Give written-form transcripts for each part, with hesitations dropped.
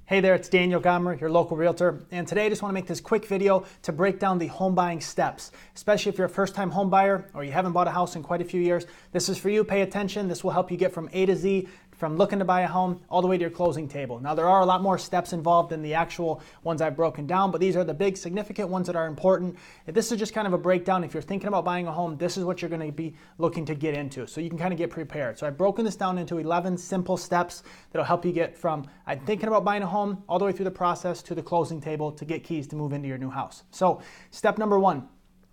Hey there, it's Daniel Gyomory, your local realtor, and today I just want to make this quick video to break down the home buying steps, especially if you're a first-time home buyer or you haven't bought a house in quite a few years. This is for you. Pay attention. This will help you get from A to Z, from looking to buy a home all the way to your closing table. Now, there are a lot more steps involved than the actual ones I've broken down, but these are the big significant ones that are important. This is just kind of a breakdown. If you're thinking about buying a home, this is what you're going to be looking to get into, so you can kind of get prepared. So I've broken this down into 11 simple steps that'll help you get from I'm thinking about buying a home all the way through the process to the closing table to get keys to move into your new house. So step number one,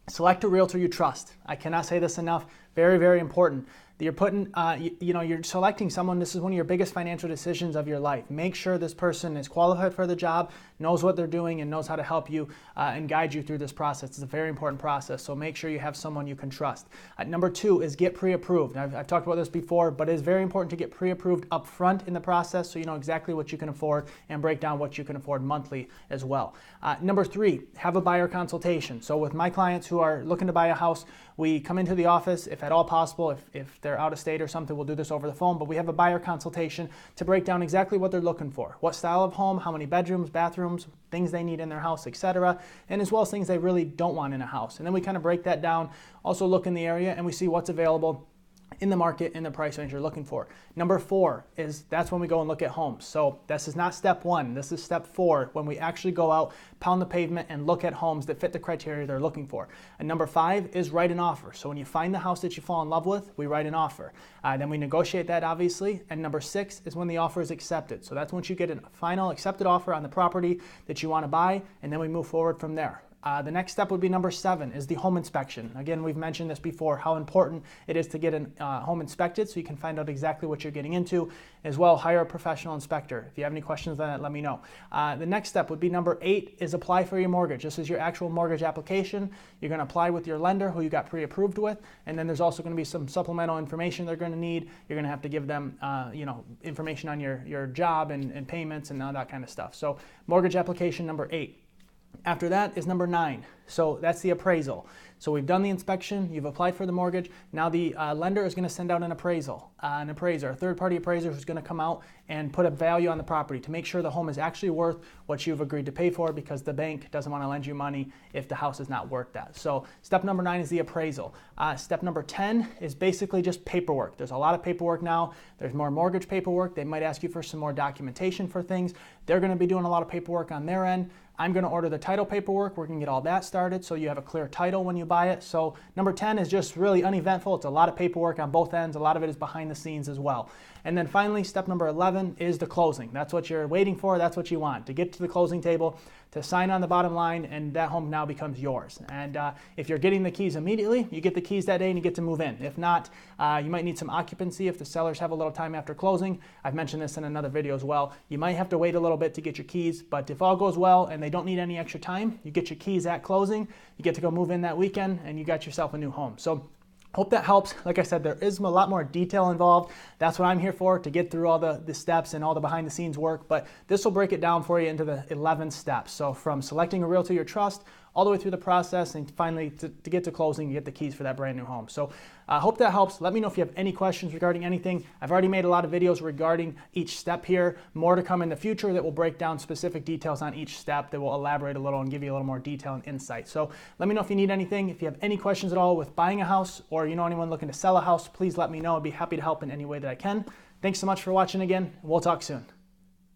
select a realtor you trust. I cannot say this enough. Very, very important. You're putting, you're selecting someone. This is one of your biggest financial decisions of your life. Make sure this person is qualified for the job, knows what they're doing, and knows how to help you and guide you through this process. It's a very important process, so make sure you have someone you can trust. Number two is get pre-approved. I've talked about this before, but it is very important to get pre-approved up front in the process so you know exactly what you can afford and break down what you can afford monthly as well. Number three, have a buyer consultation. So with my clients who are looking to buy a house, we come into the office, if at all possible. If they're out of state or something, we'll do this over the phone, but we have a buyer consultation to break down exactly what they're looking for, what style of home, how many bedrooms, bathrooms, things they need in their house, etc., and as well as things they really don't want in a house. And then we kind of break that down, also look in the area, and we see what's available in the market in the price range you're looking for. Number four is that's when we go and look at homes. So this is not step one, this is step four, when we actually go out, pound the pavement, and look at homes that fit the criteria they're looking for. And number five is write an offer. So when you find the house that you fall in love with, we write an offer. Then we negotiate that, obviously. And number six is when the offer is accepted. So that's once you get a final accepted offer on the property that you want to buy, and then we move forward from there. The next step would be number seven, is the home inspection. Again, we've mentioned this before, how important it is to get a home inspected so you can find out exactly what you're getting into. As well, hire a professional inspector. If you have any questions on that, let me know. The next step would be number eight, is apply for your mortgage. This is your actual mortgage application. You're going to apply with your lender who you got pre-approved with, and then there's also going to be some supplemental information they're going to need. You're going to have to give them information on your job and payments and all that kind of stuff. So mortgage application number 8. After that is number 9. So that's the appraisal. So we've done the inspection, you've applied for the mortgage. Now the lender is going to send out an appraiser, a third-party appraiser who's going to come out and put a value on the property to make sure the home is actually worth what you've agreed to pay for, because the bank doesn't want to lend you money if the house is not worth that. So step number 9 is the appraisal. Step number 10 is basically just paperwork. There's a lot of paperwork now. There's more mortgage paperwork. They might ask you for some more documentation for things. They're going to be doing a lot of paperwork on their end. I'm going to order the title paperwork. We're going to get all that started so you have a clear title when you buy it. So number 10 is just really uneventful. It's a lot of paperwork on both ends. A lot of it is behind the scenes as well. And then finally, step number 11 is the closing. That's what you're waiting for. That's what you want, to get to the closing table, to sign on the bottom line, and that home now becomes yours. And if you're getting the keys immediately, you get the keys that day and you get to move in. If not, you might need some occupancy if the sellers have a little time after closing. I've mentioned this in another video as well. You might have to wait a little bit to get your keys, but if all goes well and they don't need any extra time, you get your keys at closing, you get to go move in that weekend, and you got yourself a new home. So hope that helps. Like I said, there is a lot more detail involved. That's what I'm here for, to get through all the steps and all the behind the scenes work. But this will break it down for you into the 11 steps. So from selecting a realtor you trust, all the way through the process, and finally to get to closing, you get the keys for that brand new home. So I hope that helps. Let me know if you have any questions regarding anything. I've already made a lot of videos regarding each step here. More to come in the future that will break down specific details on each step, that will elaborate a little and give you a little more detail and insight. So let me know if you need anything. If you have any questions at all with buying a house, or you know anyone looking to sell a house, please let me know. I'd be happy to help in any way that I can. Thanks so much for watching again. We'll talk soon.